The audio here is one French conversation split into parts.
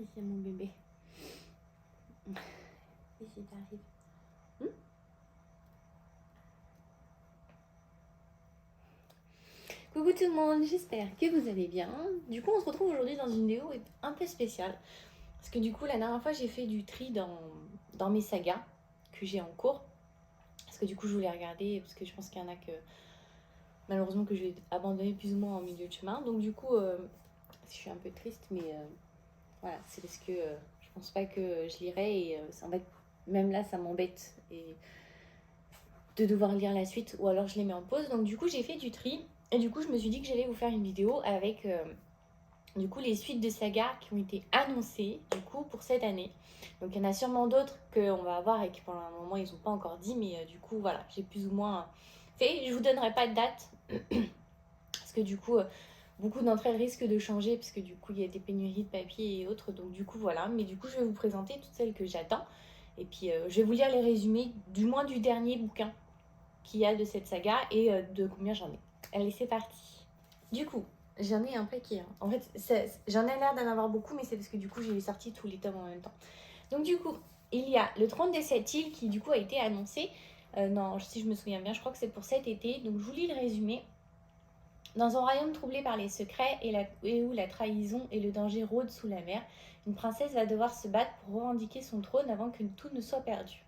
ici mon bébé. Ici t'arrives. Coucou tout le monde, j'espère que vous allez bien. Du coup on se retrouve aujourd'hui dans une vidéo un peu spéciale. Parce que du coup la dernière fois j'ai fait du tri dans mes sagas que j'ai en cours. Parce que du coup je voulais regarder, parce que je pense qu'il y en a que malheureusement que je vais abandonner plus ou moins en milieu de chemin. Donc du coup je suis un peu triste, mais voilà, c'est parce que je pense pas que je lirai et en fait même là ça m'embête et de devoir lire la suite ou alors je les mets en pause. Donc du coup j'ai fait du tri et du coup je me suis dit que j'allais vous faire une vidéo avec du coup les suites de sagas qui ont été annoncées du coup pour cette année. Donc il y en a sûrement d'autres qu'on va avoir et qui pour le moment ils n'ont pas encore dit, mais du coup voilà, j'ai plus ou moins fait. Je vous donnerai pas de date parce que du coup beaucoup d'entre elles risquent de changer parce que du coup il y a des pénuries de papier et autres. Donc du coup voilà, mais du coup je vais vous présenter toutes celles que j'attends. Et puis je vais vous lire les résumés du moins du dernier bouquin qu'il y a de cette saga et de combien j'en ai. Allez, c'est parti. Du coup, j'en ai un paquet. En fait, j'en ai l'air d'en avoir beaucoup, mais c'est parce que du coup, j'ai sorti tous les tomes en même temps. Donc du coup, il y a le trône des 7 îles qui du coup a été annoncé. Non, si je me souviens bien, je crois que c'est pour cet été. Donc je vous lis le résumé. Dans un royaume troublé par les secrets et où la trahison et le danger rôdent sous la mer, une princesse va devoir se battre pour revendiquer son trône avant que tout ne soit perdu.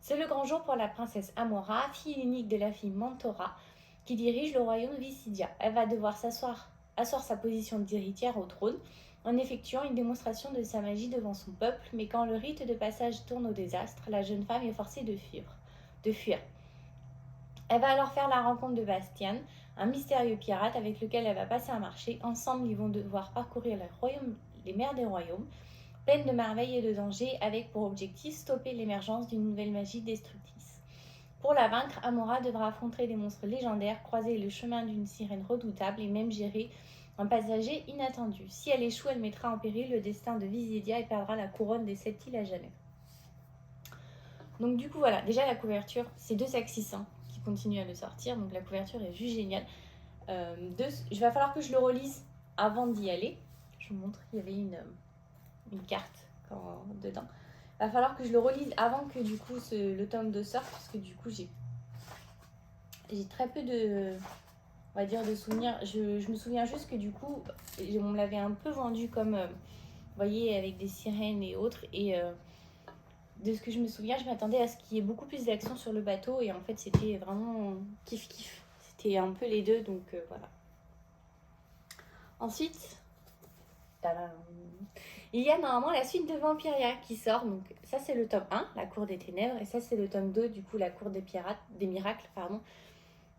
C'est le grand jour pour la princesse Amora, fille unique de la fille Mentora, qui dirige le royaume Visidia. Elle va devoir asseoir sa position d'héritière au trône en effectuant une démonstration de sa magie devant son peuple, mais quand le rite de passage tourne au désastre, la jeune femme est forcée de fuir. Elle va alors faire la rencontre de Bastian, un mystérieux pirate avec lequel elle va passer un marché. Ensemble, ils vont devoir parcourir les mers des royaumes, pleine de merveilles et de dangers, avec pour objectif stopper l'émergence d'une nouvelle magie destructrice. Pour la vaincre, Amora devra affronter des monstres légendaires, croiser le chemin d'une sirène redoutable et même gérer un passager inattendu. Si elle échoue, elle mettra en péril le destin de Visidia et perdra la couronne des 7 îles à jamais. Donc du coup voilà, déjà la couverture, c'est 2 Axis qui continuent à le sortir, donc la couverture est juste géniale. Il va falloir que je le relise avant d'y aller. Je vous montre, il y avait une carte dedans. Il va falloir que je le relise avant que du coup le tome 2 sorte, parce que du coup j'ai très peu de, on va dire, de souvenirs. Je me souviens juste que du coup on me l'avait un peu vendu comme, vous voyez, avec des sirènes et autres, et de ce que je me souviens, je m'attendais à ce qu'il y ait beaucoup plus d'action sur le bateau, et en fait c'était vraiment kiff. C'était un peu les deux, donc voilà. Ensuite, tadam, il y a normalement la suite de Vampiria qui sort. Donc ça c'est le tome 1, La Cour des Ténèbres, et ça c'est le tome 2, du coup La Cour des Miracles, pardon,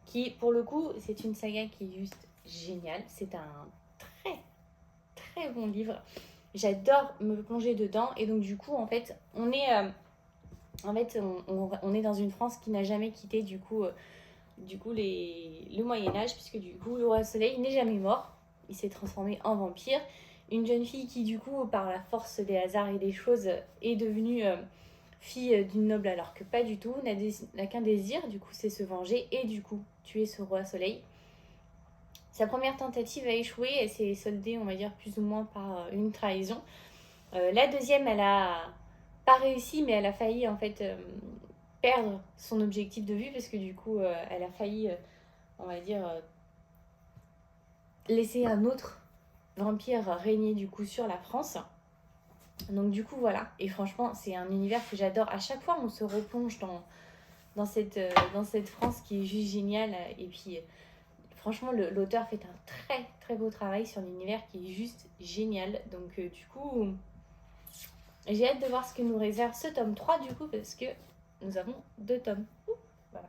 qui pour le coup c'est une saga qui est juste géniale. C'est un très très bon livre. J'adore me plonger dedans, et donc du coup en fait on est dans une France qui n'a jamais quitté du coup le Moyen-Âge, puisque du coup le roi Soleil n'est jamais mort. Il s'est transformé en vampire. Une jeune fille qui du coup par la force des hasards et des choses est devenue fille d'une noble, alors que pas du tout, n'a qu'un désir, du coup c'est se venger et du coup tuer ce roi Soleil. Sa première tentative a échoué, elle s'est soldée on va dire plus ou moins par une trahison. La deuxième, elle a pas réussi, mais elle a failli en fait perdre son objectif de vue, parce que du coup elle a failli on va dire laisser un autre vampire régner du coup sur la France. Donc du coup voilà, et franchement c'est un univers que j'adore. À chaque fois on se replonge dans cette France qui est juste géniale, et puis franchement l'auteur fait un très très beau travail sur l'univers qui est juste génial. Donc du coup j'ai hâte de voir ce que nous réserve ce tome 3 du coup, parce que nous avons 2 tomes. Voilà.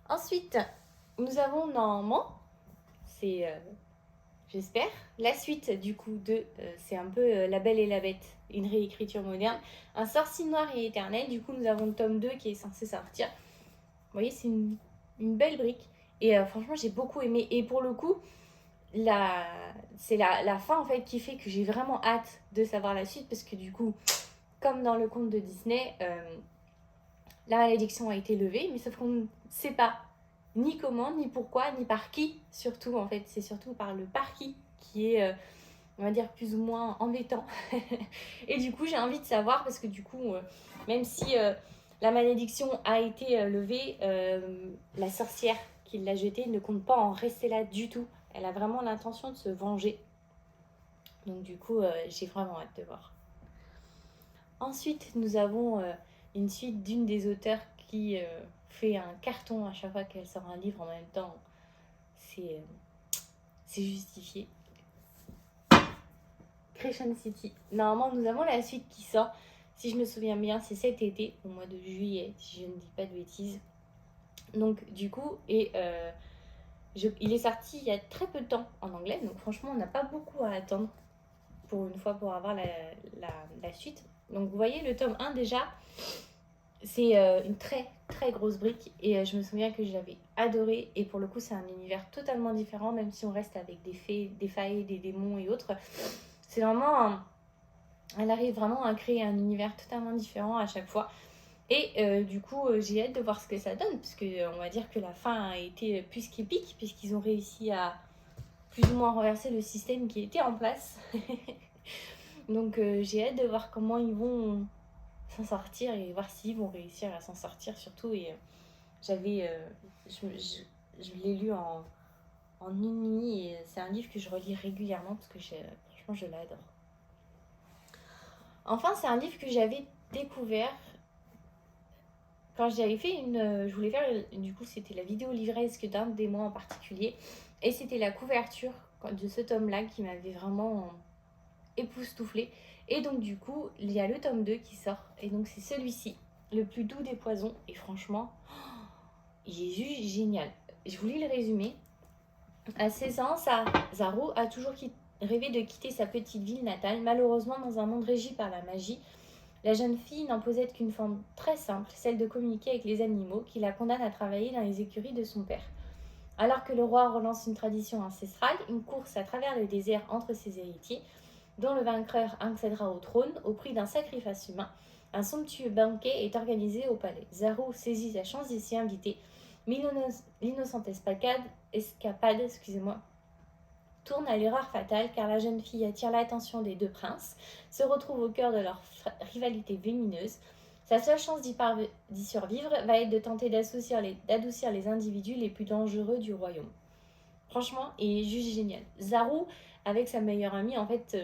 Ensuite, nous avons normalement, c'est j'espère, la suite du coup de, c'est un peu La Belle et la Bête, une réécriture moderne, un sorcier noir et éternel. Du coup nous avons le tome 2 qui est censé sortir. Vous voyez, c'est une belle brique, et franchement j'ai beaucoup aimé, et pour le coup c'est la fin en fait qui fait que j'ai vraiment hâte de savoir la suite, parce que du coup comme dans le conte de Disney, la malédiction a été levée, mais sauf qu'on ne sait pas ni comment, ni pourquoi, ni par qui surtout. En fait c'est surtout par le par qui est on va dire, plus ou moins embêtant. Et du coup, j'ai envie de savoir, parce que du coup, même si la malédiction a été levée, la sorcière qui l'a jetée ne compte pas en rester là du tout. Elle a vraiment l'intention de se venger. Donc du coup, j'ai vraiment hâte de voir. Ensuite, nous avons une suite d'une des auteurs qui fait un carton à chaque fois qu'elle sort un livre en même temps. C'est justifié. Crescent City. Normalement, nous avons la suite qui sort. Si je me souviens bien, c'est cet été, au mois de juillet, si je ne dis pas de bêtises. Donc, du coup, il est sorti il y a très peu de temps en anglais. Donc, franchement, on n'a pas beaucoup à attendre pour une fois pour avoir la suite. Donc, vous voyez, le tome 1, déjà, c'est une très, très grosse brique. Et je me souviens que je l'avais adoré. Et pour le coup, c'est un univers totalement différent, même si on reste avec des fées, des failles, des démons et autres. C'est vraiment... Elle arrive vraiment à créer un univers totalement différent à chaque fois. Et du coup, j'ai hâte de voir ce que ça donne, parce qu'on va dire que la fin a été plus qu'épique, puisqu'ils ont réussi à plus ou moins renverser le système qui était en place. Donc j'ai hâte de voir comment ils vont s'en sortir et voir s'ils vont réussir à s'en sortir surtout. Et je l'ai lu en une nuit, et c'est un livre que je relis régulièrement parce que franchement je l'adore. Enfin, c'est un livre que j'avais découvert quand j'avais fait je voulais faire, du coup, c'était la vidéo livresque d'un des mois en particulier. Et c'était la couverture de ce tome-là qui m'avait vraiment époustouflée. Et donc, du coup, il y a le tome 2 qui sort. Et donc, c'est celui-ci, Le plus doux des poisons. Et franchement, il est juste génial. Je vous lis le résumé. À 16 ans, Zaru a toujours rêvé de quitter sa petite ville natale, malheureusement dans un monde régi par la magie. La jeune fille n'en possède qu'une forme très simple, celle de communiquer avec les animaux, qui la condamne à travailler dans les écuries de son père. Alors que le roi relance une tradition ancestrale, une course à travers le désert entre ses héritiers, dont le vainqueur accédera au trône au prix d'un sacrifice humain, un somptueux banquet est organisé au palais. Zaru saisit sa chance d'y s'y inviter, mais l'innocente escapade, tourne à l'erreur fatale car la jeune fille attire l'attention des deux princes, se retrouve au cœur de leur rivalité vénineuse. Sa seule chance d'y survivre va être de tenter d'adoucir les individus les plus dangereux du royaume. Franchement, il est juste génial. Zaru, avec sa meilleure amie, en fait,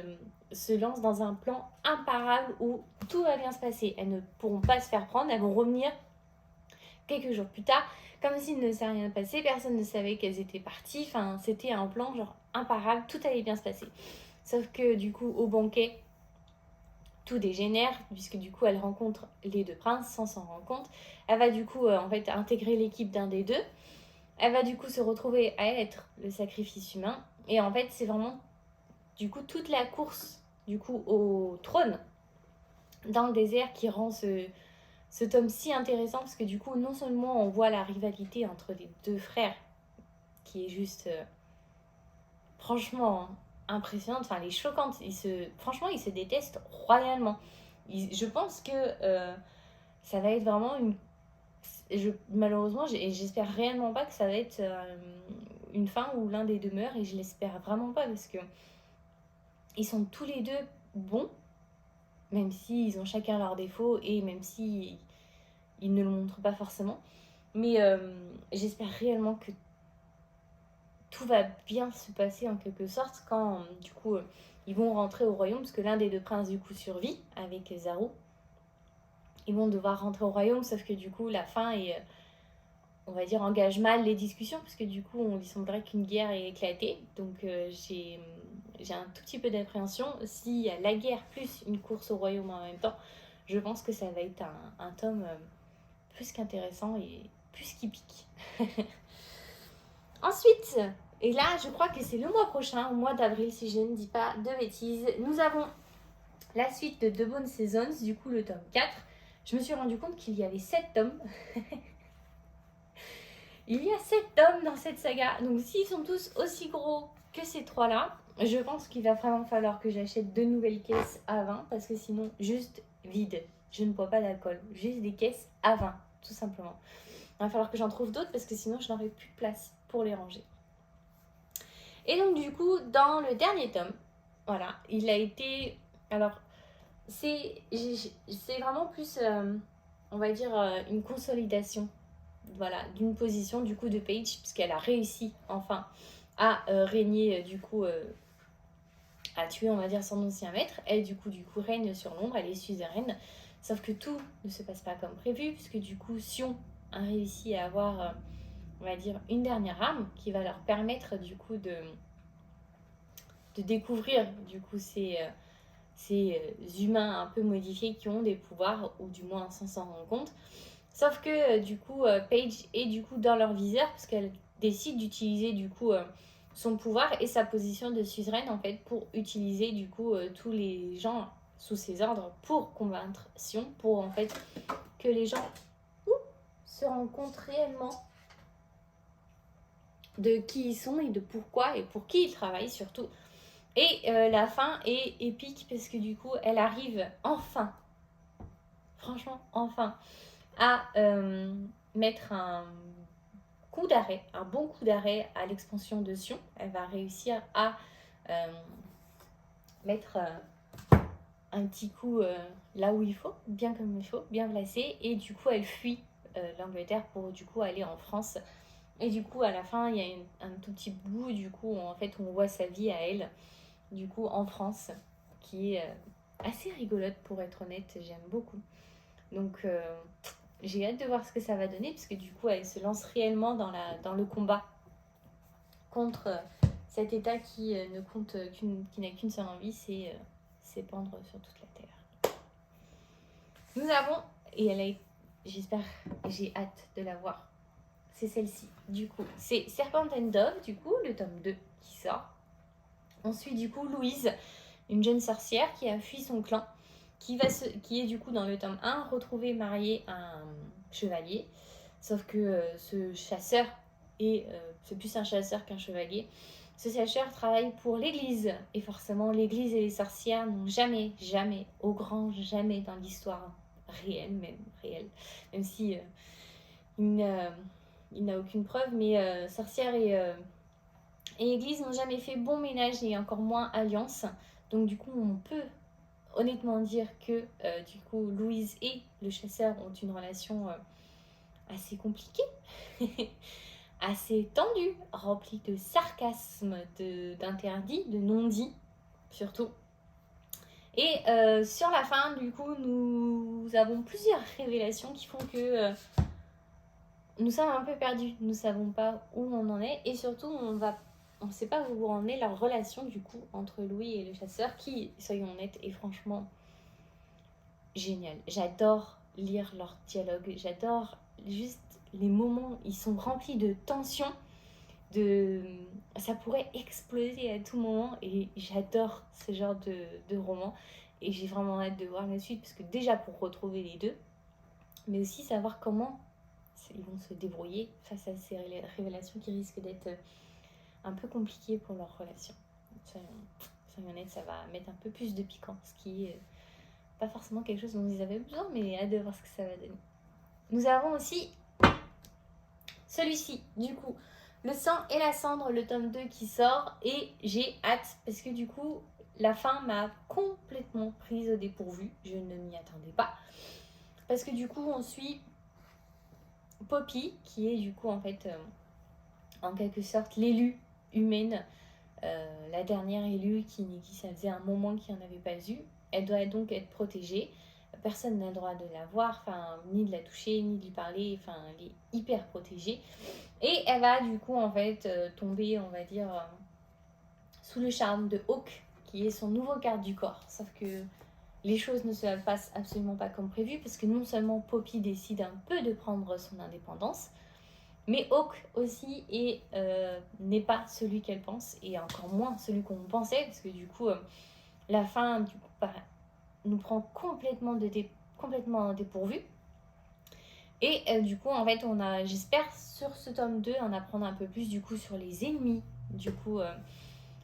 se lance dans un plan imparable où tout va bien se passer. Elles ne pourront pas se faire prendre, elles vont revenir quelques jours plus tard, comme s'il ne s'est rien passé, personne ne savait qu'elles étaient parties. Enfin, c'était un plan genre imparable, tout allait bien se passer. Sauf que du coup, au banquet, tout dégénère, puisque du coup, elle rencontre les deux princes sans s'en rendre compte. Elle va du coup, en fait, intégrer l'équipe d'un des deux. Elle va du coup se retrouver à être le sacrifice humain. Et en fait, c'est vraiment, du coup, toute la course, du coup, au trône, dans le désert, qui rend ce tome si intéressant, parce que du coup, non seulement on voit la rivalité entre les deux frères, qui est juste franchement impressionnante, enfin elle est choquante, franchement ils se détestent royalement. Je pense que ça va être vraiment malheureusement, j'espère réellement pas que ça va être une fin où l'un des deux meurt, et je l'espère vraiment pas, parce que ils sont tous les deux bons, même s'ils ont chacun leurs défauts, et même si ils ne le montrent pas forcément. Mais j'espère réellement que tout va bien se passer en quelque sorte quand du coup ils vont rentrer au royaume, parce que l'un des deux princes du coup survit avec Zaru. Ils vont devoir rentrer au royaume, sauf que du coup la fin est, on va dire, engage mal les discussions, parce que du coup il semblerait qu'une guerre ait éclaté. Donc j'ai un tout petit peu d'appréhension. S'il y a la guerre plus une course au royaume en même temps, je pense que ça va être un tome plus qu'intéressant et plus qui pique. Ensuite, et là je crois que c'est le mois prochain, au mois d'avril si je ne dis pas de bêtises, nous avons la suite de The Bone Seasons, du coup le tome 4. Je me suis rendu compte qu'il y avait 7 tomes. Il y a 7 tomes dans cette saga, donc s'ils sont tous aussi gros que ces 3-là, je pense qu'il va vraiment falloir que j'achète 2 nouvelles caisses à vin, parce que sinon, juste vide. Je ne bois pas d'alcool, juste des caisses à vin, tout simplement. Il va falloir que j'en trouve d'autres, parce que sinon je n'aurai plus de place pour les ranger. Et donc du coup, dans le dernier tome, voilà, il a été... Alors, c'est vraiment plus, on va dire, une consolidation, voilà, d'une position du coup de Paige, puisqu'elle a réussi enfin à régner du coup, à tuer, on va dire, son ancien maître. Elle du coup règne sur l'ombre, elle est suzeraine. Sauf que tout ne se passe pas comme prévu, puisque du coup Sion a réussi à avoir, on va dire, une dernière arme qui va leur permettre du coup de découvrir du coup ces humains un peu modifiés qui ont des pouvoirs, ou du moins sans s'en rendre compte. Sauf que du coup, Paige est du coup dans leur viseur, parce qu'elle décide d'utiliser du coup son pouvoir et sa position de suzeraine en fait pour utiliser du coup tous les gens sous ses ordres pour convaincre Sion, pour en fait que les gens se rendent compte réellement de qui ils sont et de pourquoi et pour qui ils travaillent surtout. Et la fin est épique parce que du coup, elle arrive enfin, franchement, enfin, à mettre un coup d'arrêt, un bon coup d'arrêt à l'expansion de Sion. Elle va réussir à mettre un petit coup là où il faut, bien comme il faut, bien placé. Et du coup, elle fuit l'Angleterre pour du coup aller en France. Et du coup, à la fin, il y a un tout petit bout du coup où en fait on voit sa vie à elle, du coup en France, qui est assez rigolote pour être honnête, j'aime beaucoup. Donc j'ai hâte de voir ce que ça va donner, puisque du coup elle se lance réellement dans le combat contre cet État qui ne compte qui n'a qu'une seule envie, c'est s'épandre sur toute la Terre. Nous avons, et elle a, j'espère, j'ai hâte de la voir, c'est celle-ci, du coup. C'est Serpent and Dove, du coup, le tome 2 qui sort. On suit du coup Louise, une jeune sorcière qui a fui son clan, qui est du coup dans le tome 1 retrouvée mariée à un chevalier. Sauf que ce chasseur, c'est plus un chasseur qu'un chevalier, ce chasseur travaille pour l'église. Et forcément, l'église et les sorcières n'ont jamais, jamais, au grand jamais dans l'histoire réelle, même si il n'a aucune preuve, mais sorcière et église n'ont jamais fait bon ménage et encore moins alliance. Donc du coup, on peut honnêtement dire que du coup, Louise et le chasseur ont une relation assez compliquée, assez tendue, remplie de sarcasme, d'interdits, de non-dits surtout. Et sur la fin, du coup, nous avons plusieurs révélations qui font que nous sommes un peu perdus. Nous ne savons pas où on en est et surtout, on ne sait pas où en est leur relation du coup entre Louis et le chasseur, qui, soyons honnêtes, est franchement génial. J'adore lire leurs dialogues, j'adore juste les moments, ils sont remplis de tension, ça pourrait exploser à tout moment et j'adore ce genre de roman et j'ai vraiment hâte de voir la suite, parce que déjà pour retrouver les deux, mais aussi savoir comment ils vont se débrouiller face à ces révélations qui risquent d'être un peu compliquées pour leur relation. Soyons honnêtes, ça va mettre un peu plus de piquant, ce qui est pas forcément quelque chose dont ils avaient besoin, mais hâte de voir ce que ça va donner. Nous avons aussi celui-ci, du coup, Le sang et la cendre, le tome 2 qui sort, et j'ai hâte parce que du coup, la fin m'a complètement prise au dépourvu. Je ne m'y attendais pas. Parce que du coup, on suit Poppy, qui est du coup en fait, en quelque sorte, l'élue humaine, la dernière élue qui ça faisait un moment qu'il n'y en avait pas eu. Elle doit donc être protégée. Personne n'a le droit de la voir, ni de la toucher, ni de lui parler. Elle est hyper protégée. Et elle va du coup en fait tomber, on va dire, sous le charme de Hawk, qui est son nouveau garde du corps. Sauf que les choses ne se passent absolument pas comme prévu, parce que non seulement Poppy décide un peu de prendre son indépendance, mais Hawk aussi n'est pas celui qu'elle pense, et encore moins celui qu'on pensait, parce que du coup, la fin du coup, nous prend complètement dépourvu. Et du coup, en fait, j'espère sur ce tome 2 en apprendre un peu plus du coup sur les ennemis du coup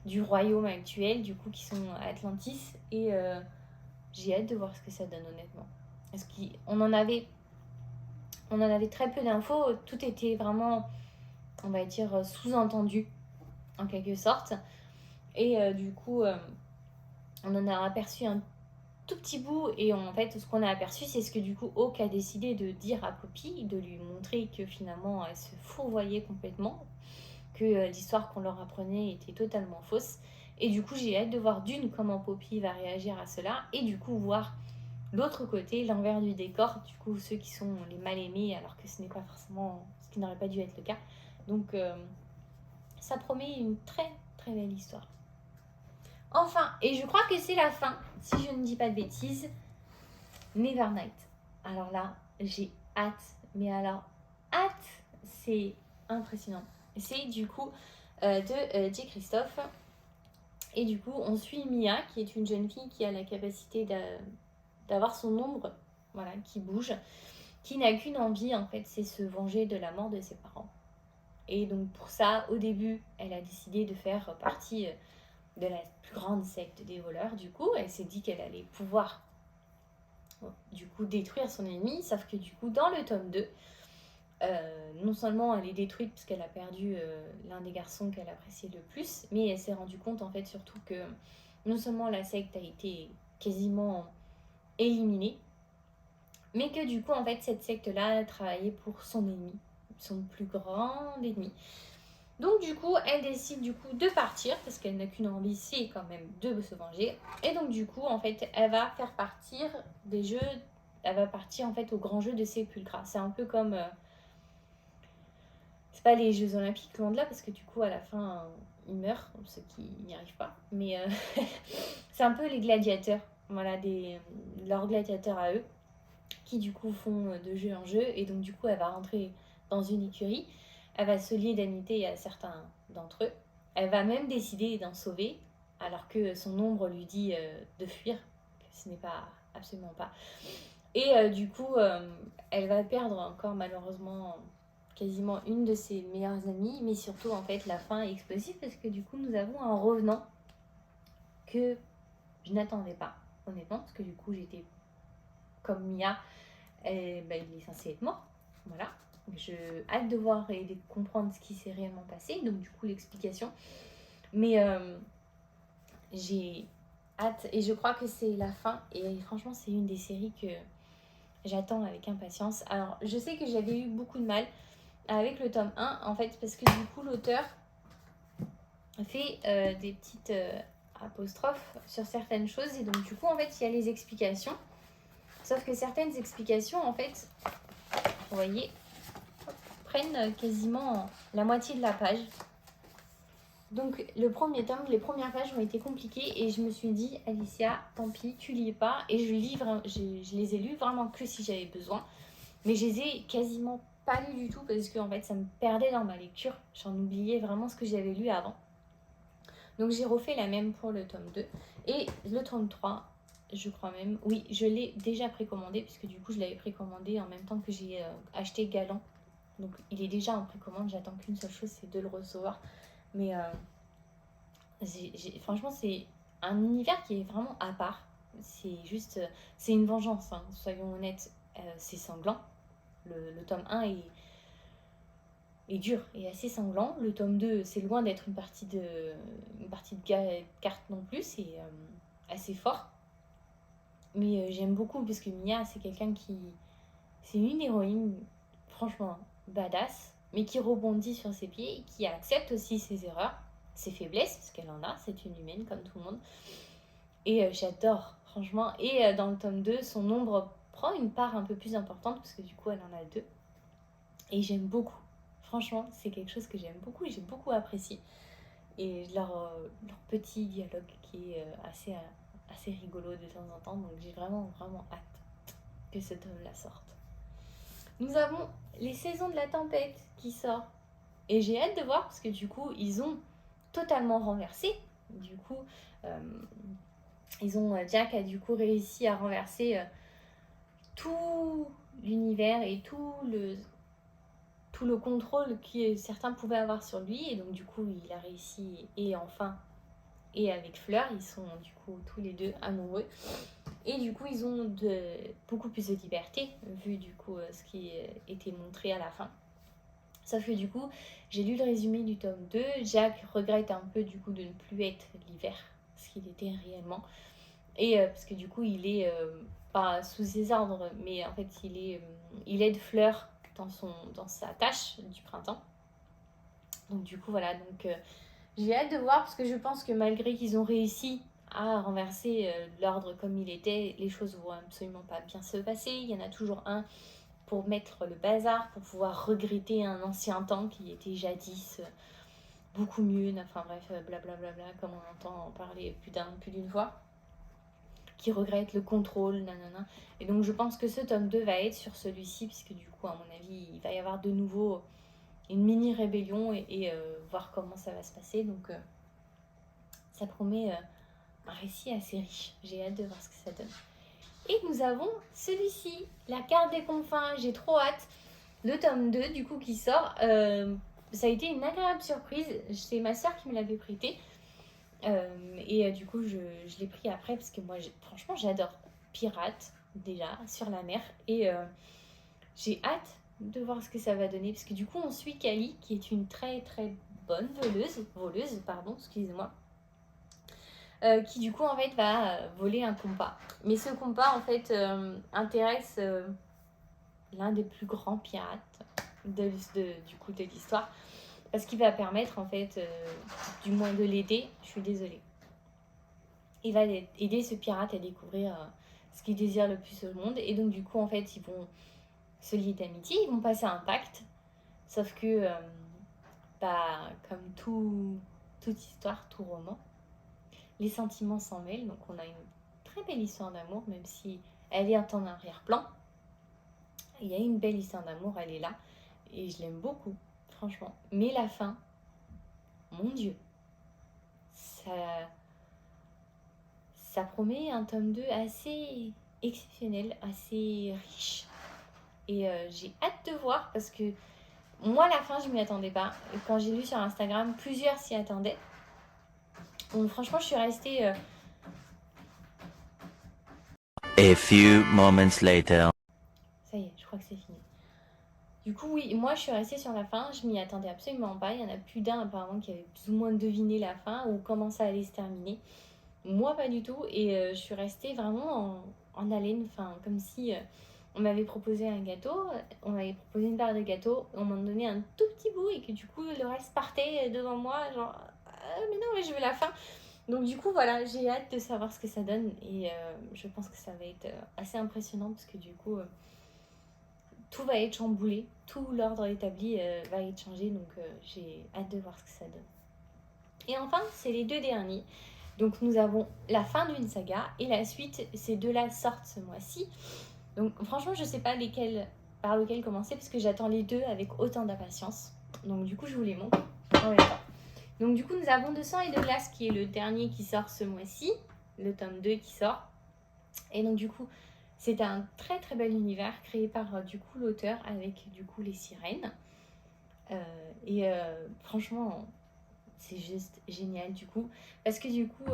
du royaume actuel, du coup, qui sont Atlantis. Et j'ai hâte de voir ce que ça donne honnêtement. Parce qu'on en avait très peu d'infos, tout était vraiment, on va dire, sous-entendu en quelque sorte. Et du coup, on en a aperçu un tout petit bout et en fait ce qu'on a aperçu c'est ce que du coup Hawk a décidé de dire à Poppy, de lui montrer que finalement elle se fourvoyait complètement, que l'histoire qu'on leur apprenait était totalement fausse. Et du coup j'ai hâte de voir d'une comment Poppy va réagir à cela et du coup voir l'autre côté, l'envers du décor, du coup ceux qui sont les mal aimés alors que ce n'est pas forcément ce qui n'aurait pas dû être le cas. Donc ça promet une très très belle histoire. Enfin, et je crois que c'est la fin, si je ne dis pas de bêtises, Nevernight. Alors là, j'ai hâte, mais alors hâte, c'est impressionnant. C'est du coup de J. Christophe. Et du coup, on suit Mia, qui est une jeune fille qui a la capacité d'avoir son ombre, voilà, qui bouge, qui n'a qu'une envie en fait, c'est se venger de la mort de ses parents. Et donc pour ça, au début, elle a décidé de faire partie de la plus grande secte des voleurs. Du coup, elle s'est dit qu'elle allait pouvoir du coup détruire son ennemi, sauf que du coup dans le tome 2, non seulement elle est détruite parce qu'elle a perdu l'un des garçons qu'elle appréciait le plus, mais elle s'est rendue compte en fait surtout que non seulement la secte a été quasiment éliminée, mais que du coup en fait cette secte là travaillait pour son ennemi, son plus grand ennemi. Donc du coup elle décide du coup de partir parce qu'elle n'a qu'une envie, c'est quand même de se venger. Et donc du coup en fait elle va faire partir des jeux, elle va partir en fait au grand jeu de Sépulcra. C'est un peu comme c'est pas les Jeux Olympiques loin de là parce que du coup à la fin ils meurent, ceux qui n'y arrivent pas, mais c'est un peu les gladiateurs, voilà, leurs gladiateurs à eux qui du coup font de jeu en jeu. Et donc du coup elle va rentrer dans une écurie, elle va se lier d'amitié à certains d'entre eux, elle va même décider d'en sauver alors que son ombre lui dit de fuir, que ce n'est pas absolument pas. Et du coup elle va perdre encore malheureusement quasiment une de ses meilleures amies, mais surtout en fait la fin est explosive parce que du coup nous avons un revenant que je n'attendais pas honnêtement, parce que du coup j'étais comme Mia, il est censé être mort, voilà. Je hâte de voir et de comprendre ce qui s'est réellement passé, donc du coup l'explication. Mais j'ai hâte et je crois que c'est la fin et franchement c'est une des séries que j'attends avec impatience. Alors je sais que j'avais eu beaucoup de mal avec le tome 1 en fait parce que du coup l'auteur fait des petites apostrophes sur certaines choses et donc du coup en fait il y a les explications, sauf que certaines explications en fait, vous voyez, prennent quasiment la moitié de la page. Donc le premier tome, les premières pages ont été compliquées et je me suis dit Alicia, tant pis, tu lis pas. Et je les ai lus vraiment que si j'avais besoin. Mais je les ai quasiment pas lus du tout parce que en fait ça me perdait dans ma lecture. J'en oubliais vraiment ce que j'avais lu avant. Donc j'ai refait la même pour le tome 2. Et le tome 3, je crois même, oui, je l'ai déjà précommandé puisque du coup je l'avais précommandé en même temps que j'ai acheté Galant. Donc il est déjà en précommande, j'attends qu'une seule chose, c'est de le recevoir. Mais franchement, c'est un univers qui est vraiment à part. C'est juste, c'est une vengeance, hein, soyons honnêtes, c'est sanglant. Le tome 1 est dur et assez sanglant. Le tome 2, c'est loin d'être une partie de cartes non plus, c'est assez fort. Mais j'aime beaucoup parce que Mia, c'est quelqu'un qui... C'est une héroïne, franchement, badass, mais qui rebondit sur ses pieds, qui accepte aussi ses erreurs, ses faiblesses, parce qu'elle en a, c'est une humaine comme tout le monde. Et j'adore, franchement. Et dans le tome 2, son ombre prend une part un peu plus importante, parce que du coup, elle en a deux. Et j'aime beaucoup. Franchement, c'est quelque chose que j'aime beaucoup et j'ai beaucoup apprécié. Et leur petit dialogue qui est assez rigolo de temps en temps. Donc j'ai vraiment, vraiment hâte que ce tome-là sorte. Nous avons les saisons de la tempête qui sort. Et j'ai hâte de voir parce que du coup, ils ont totalement renversé. Du coup, Jack a du coup réussi à renverser tout l'univers et tout le contrôle que certains pouvaient avoir sur lui. Et donc du coup, il a réussi. Et enfin, et avec Fleur, ils sont du coup tous les deux amoureux. Et du coup, ils ont beaucoup plus de liberté, vu du coup ce qui était montré à la fin. Sauf que du coup, j'ai lu le résumé du tome 2. Jack regrette un peu du coup de ne plus être l'hiver ce qu'il était réellement. Et parce que du coup, il est pas sous ses ordres, mais en fait, il aide Fleur dans sa tâche du printemps. Donc du coup, voilà. Donc j'ai hâte de voir parce que je pense que malgré qu'ils ont réussi à renverser l'ordre comme il était, les choses vont absolument pas bien se passer. Il y en a toujours un pour mettre le bazar, pour pouvoir regretter un ancien temps qui était jadis beaucoup mieux. Enfin bref, blablabla, comme on entend en parler plus d'une fois. Qui regrette le contrôle, nanana. Et donc je pense que ce tome 2 va être sur celui-ci, puisque du coup, à mon avis, il va y avoir de nouveau une mini-rébellion et voir comment ça va se passer. Donc ça promet un récit assez riche. J'ai hâte de voir ce que ça donne. Et nous avons celui-ci, La carte des confins. J'ai trop hâte. Le tome 2, du coup, qui sort. Ça a été une agréable surprise. C'est ma soeur qui me l'avait prêté. Et du coup, je l'ai pris après parce que moi, franchement, j'adore pirate déjà sur la mer. Et j'ai hâte de voir ce que ça va donner parce que du coup, on suit Kali qui est une très très bonne voleuse, pardon, excusez-moi. Qui du coup en fait va voler un compas. Mais ce compas en fait intéresse l'un des plus grands pirates du coup de l'histoire. Parce qu'il va permettre en fait du moins de l'aider, je suis désolée. Il va aider ce pirate à découvrir ce qu'il désire le plus au monde. Et donc du coup en fait ils vont se lier d'amitié, ils vont passer un pacte. Sauf que comme toute histoire, tout roman, les sentiments s'en mêlent. Donc on a une très belle histoire d'amour, même si elle est en arrière-plan. Il y a une belle histoire d'amour, elle est là. Et je l'aime beaucoup, franchement. Mais la fin, mon Dieu, ça promet un tome 2 assez exceptionnel, assez riche. Et j'ai hâte de voir parce que moi, la fin, je m'y attendais pas. Et quand j'ai lu sur Instagram, plusieurs s'y attendaient. Donc franchement, je suis restée... A few moments later. Ça y est, je crois que c'est fini. Du coup, oui, moi, je suis restée sur la fin. Je m'y attendais absolument pas. Il y en a plus d'un, apparemment, qui avait plus ou moins deviné la fin ou comment ça allait se terminer. Moi, pas du tout. Et je suis restée vraiment en haleine. Enfin, comme si on m'avait proposé un gâteau. On m'avait proposé une barre de gâteau. On m'en donnait un tout petit bout et que du coup, le reste partait devant moi. Genre, mais non, mais je veux la fin. Donc du coup, voilà, j'ai hâte de savoir ce que ça donne. Et je pense que ça va être assez impressionnant parce que du coup... tout va être chamboulé, tout l'ordre établi va être changé, donc j'ai hâte de voir ce que ça donne. Et enfin, c'est les deux derniers. Donc nous avons la fin d'une saga et la suite, ces deux-là sortent ce mois-ci. Donc franchement, je ne sais pas par lequel commencer parce que j'attends les deux avec autant d'impatience. Donc du coup, je vous les montre en même temps. Donc du coup, nous avons 200 et de glace qui est le dernier qui sort ce mois-ci, le tome 2 qui sort. Et donc du coup, c'est un très très bel univers créé par du coup l'auteur avec du coup les sirènes. Franchement, c'est juste génial du coup. Parce que du coup,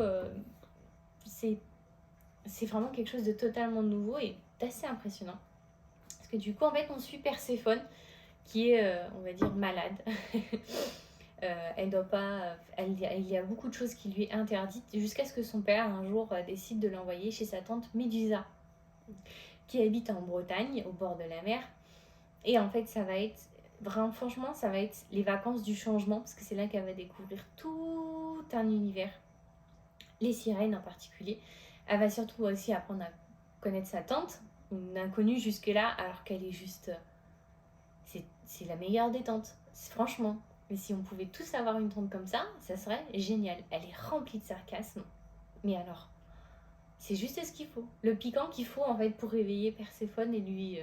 c'est vraiment quelque chose de totalement nouveau et d'assez impressionnant. Parce que du coup, en fait, on suit Perséphone qui est, on va dire, malade. Elle doit pas... il y a beaucoup de choses qui lui est interdites jusqu'à ce que son père, un jour, décide de l'envoyer chez sa tante Médusa, qui habite en Bretagne, au bord de la mer. Et en fait, ça va être vraiment, franchement, ça va être les vacances du changement, parce que c'est là qu'elle va découvrir tout un univers, les sirènes en particulier. Elle va surtout aussi apprendre à connaître sa tante, une inconnue jusque-là, alors qu'elle est juste... c'est la meilleure des tantes, franchement. Mais si on pouvait tous avoir une tante comme ça serait génial. Elle est remplie de sarcasme. Mais alors, c'est juste ce qu'il faut. Le piquant qu'il faut en fait pour réveiller Perséphone et lui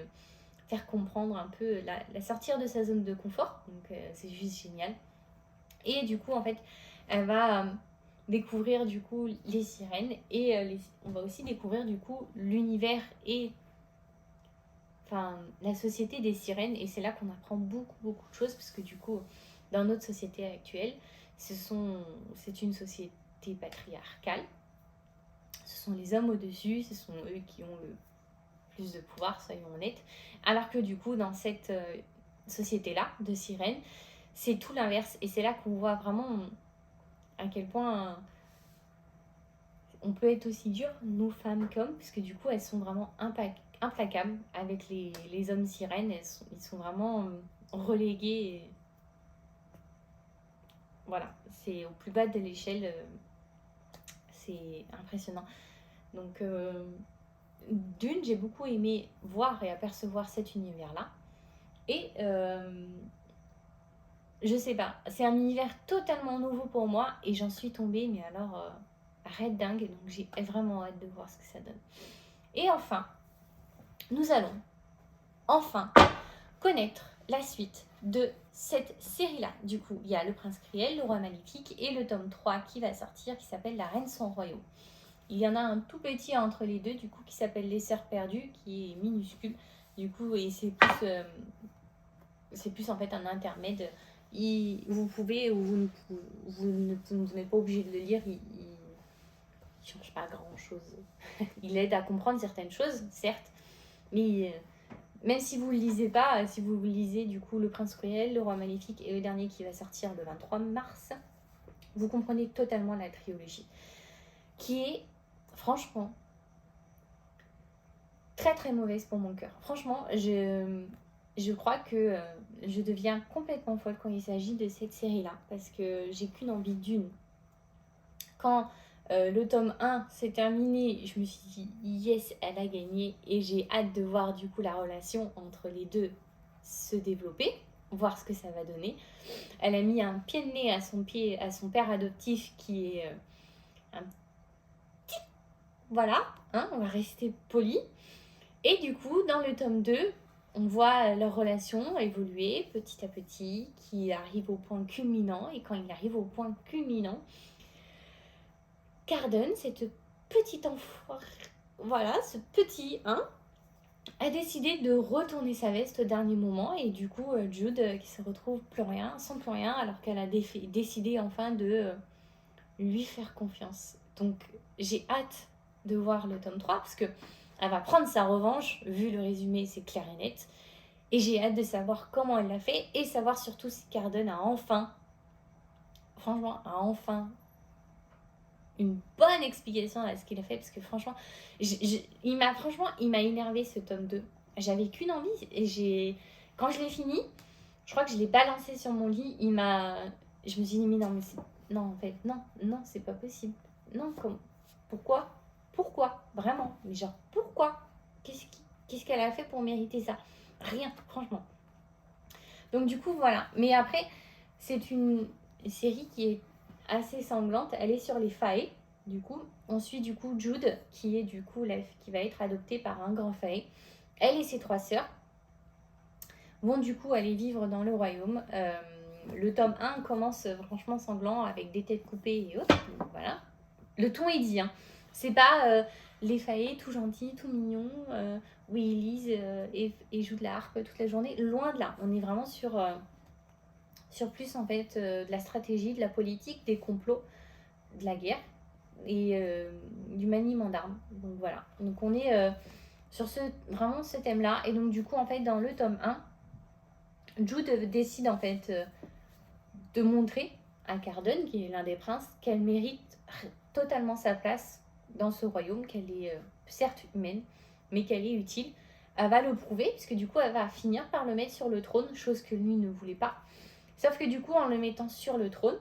faire comprendre un peu, la sortir de sa zone de confort. Donc c'est juste génial. Et du coup en fait, elle va découvrir du coup les sirènes et on va aussi découvrir du coup l'univers et la société des sirènes. Et c'est là qu'on apprend beaucoup de choses parce que du coup dans notre société actuelle, c'est une société patriarcale. Ce sont les hommes au-dessus, ce sont eux qui ont le plus de pouvoir, soyons honnêtes. Alors que du coup, dans cette société-là, de sirènes, c'est tout l'inverse. Et c'est là qu'on voit vraiment à quel point on peut être aussi dur, nous femmes comme, parce que du coup elles sont vraiment implacables avec les hommes sirènes, ils sont vraiment relégués. Voilà, c'est au plus bas de l'échelle, c'est impressionnant. Donc d'une, j'ai beaucoup aimé voir et apercevoir cet univers-là. Et je sais pas, c'est un univers totalement nouveau pour moi et j'en suis tombée, mais alors arrête dingue, donc j'ai vraiment hâte de voir ce que ça donne. Et enfin, nous allons enfin connaître la suite de cette série-là. Du coup, il y a Le Prince Cruel, Le Roi Maléfique et le tome 3 qui va sortir, qui s'appelle La Reine sans royaume. Il y en a un tout petit entre les deux, du coup, qui s'appelle Les Sœurs Perdues, qui est minuscule, du coup, et c'est plus en fait un intermède. Vous pouvez ou vous n'êtes pas obligé de le lire, il change pas grand chose. Il aide à comprendre certaines choses, certes, mais même si vous le lisez pas, si vous lisez du coup Le Prince Cruel, Le Roi Maléfique et le dernier qui va sortir le 23 mars, vous comprenez totalement la trilogie, qui est franchement très très mauvaise pour mon cœur. Franchement, je crois que je deviens complètement folle quand il s'agit de cette série-là, parce que j'ai qu'une envie d'une. Quand le tome 1 s'est terminé, je me suis dit yes, elle a gagné, et j'ai hâte de voir du coup la relation entre les deux se développer, voir ce que ça va donner. Elle a mis un pied de nez à son père adoptif qui est un petit... Voilà, hein, on va rester poli. Et du coup, dans le tome 2, on voit leur relation évoluer petit à petit, qui arrive au point culminant. Et quand il arrive au point culminant, Carden, cette petite enfant, voilà, ce petit, hein, a décidé de retourner sa veste au dernier moment. Et du coup, Jude, qui se retrouve plus rien, sans plus rien, alors qu'elle a décidé enfin de lui faire confiance. Donc, j'ai hâte de voir le tome 3, parce que elle va prendre sa revanche, vu le résumé, c'est clair et net. Et j'ai hâte de savoir comment elle l'a fait et savoir surtout si Carden a enfin, franchement, une bonne explication à ce qu'il a fait. Parce que franchement, il m'a énervé ce tome 2. J'avais qu'une envie et quand je l'ai fini, je crois que je l'ai balancé sur mon lit. Je me suis dit, mais non, non, en fait, non, c'est pas possible. Non, pourquoi vraiment, mais genre, pourquoi qu'est-ce qu'elle a fait pour mériter ça? Rien, franchement. Donc du coup, voilà. Mais après, c'est une série qui est assez sanglante. Elle est sur les failles. Du coup, on suit du coup Jude, qui est du coup qui va être adoptée par un grand faille. Elle et ses 3 sœurs vont du coup aller vivre dans le royaume. Le tome 1 commence franchement sanglant avec des têtes coupées et autres. Donc, voilà. Le ton est dit, hein. C'est pas les faillés tout gentils, tout mignons, où ils lisent et jouent de la harpe toute la journée. Loin de là. On est vraiment sur plus en fait de la stratégie, de la politique, des complots, de la guerre et du maniement d'armes. Donc voilà. Donc on est sur vraiment ce thème-là. Et donc du coup, en fait, dans le tome 1, Jude décide en fait de montrer à Carden, qui est l'un des princes, qu'elle mérite totalement sa place dans ce royaume, qu'elle est certes humaine, mais qu'elle est utile. Elle va le prouver, puisque du coup, elle va finir par le mettre sur le trône, chose que lui ne voulait pas. Sauf que du coup, en le mettant sur le trône,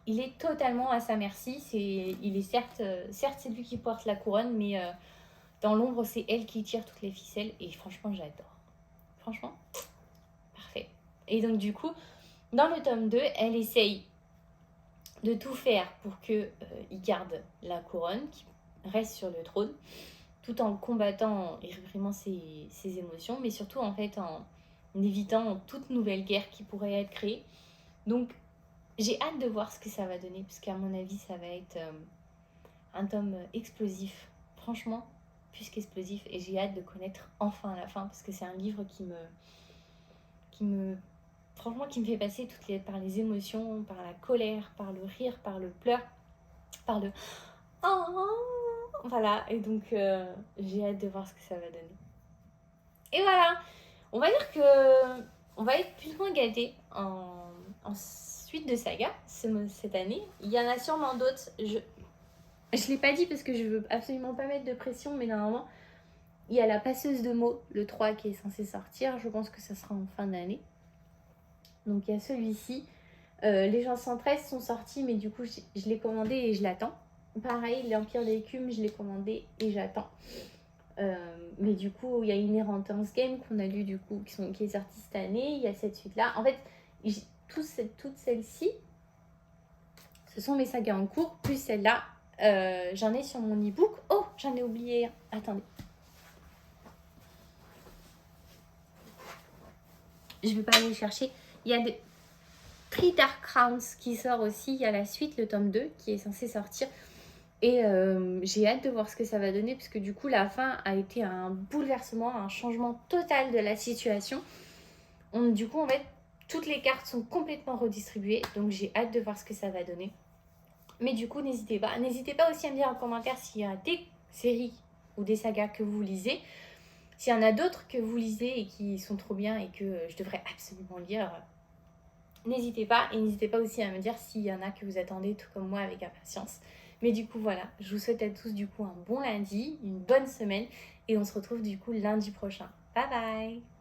il est totalement à sa merci. Il est certes c'est lui qui porte la couronne, mais dans l'ombre, c'est elle qui tire toutes les ficelles. Et franchement, j'adore. Franchement, parfait. Et donc du coup, dans le tome 2, elle essaye de tout faire pour qu'il garde la couronne, qu'il reste sur le trône, tout en combattant et réprimant ses émotions, mais surtout en fait en évitant toute nouvelle guerre qui pourrait être créée. Donc j'ai hâte de voir ce que ça va donner, parce qu'à mon avis ça va être un tome explosif, franchement plus qu'explosif, et j'ai hâte de connaître enfin la fin, parce que c'est un livre qui me fait passer par les émotions, par la colère, par le rire, par le pleur, par le oh, voilà. Et donc j'ai hâte de voir ce que ça va donner. Et voilà, on va dire que on va être plus ou moins gâtés en suite de saga cette année. Il y en a sûrement d'autres. Je l'ai pas dit parce que je veux absolument pas mettre de pression, mais normalement, il y a la passeuse de mots, le 3 qui est censé sortir. Je pense que ça sera en fin d'année. Donc il y a celui-ci. Les gens 113 sont sortis, mais du coup, je l'ai commandé et je l'attends. Pareil, l'Empire de l'écume, je l'ai commandé et j'attends. Mais du coup, il y a Inheritance Game qu'on a lu, du coup, qui est sortie cette année. Il y a cette suite-là. En fait, toutes celles-ci, ce sont mes sagas en cours, plus celle-là. J'en ai sur mon e-book. Oh, j'en ai oublié un. Attendez. Je ne vais pas aller le chercher. Il y a des Three Dark Crowns qui sort aussi. Il y a la suite, le tome 2, qui est censé sortir. Et j'ai hâte de voir ce que ça va donner, parce que du coup, la fin a été un bouleversement, un changement total de la situation. Du coup, en fait, toutes les cartes sont complètement redistribuées. Donc, j'ai hâte de voir ce que ça va donner. Mais du coup, n'hésitez pas. N'hésitez pas aussi à me dire en commentaire s'il y a des séries ou des sagas que vous lisez. S'il y en a d'autres que vous lisez et qui sont trop bien et que je devrais absolument lire, n'hésitez pas. Et n'hésitez pas aussi à me dire s'il y en a que vous attendez tout comme moi avec impatience. Mais du coup, voilà. Je vous souhaite à tous du coup un bon lundi, une bonne semaine. Et on se retrouve du coup lundi prochain. Bye bye!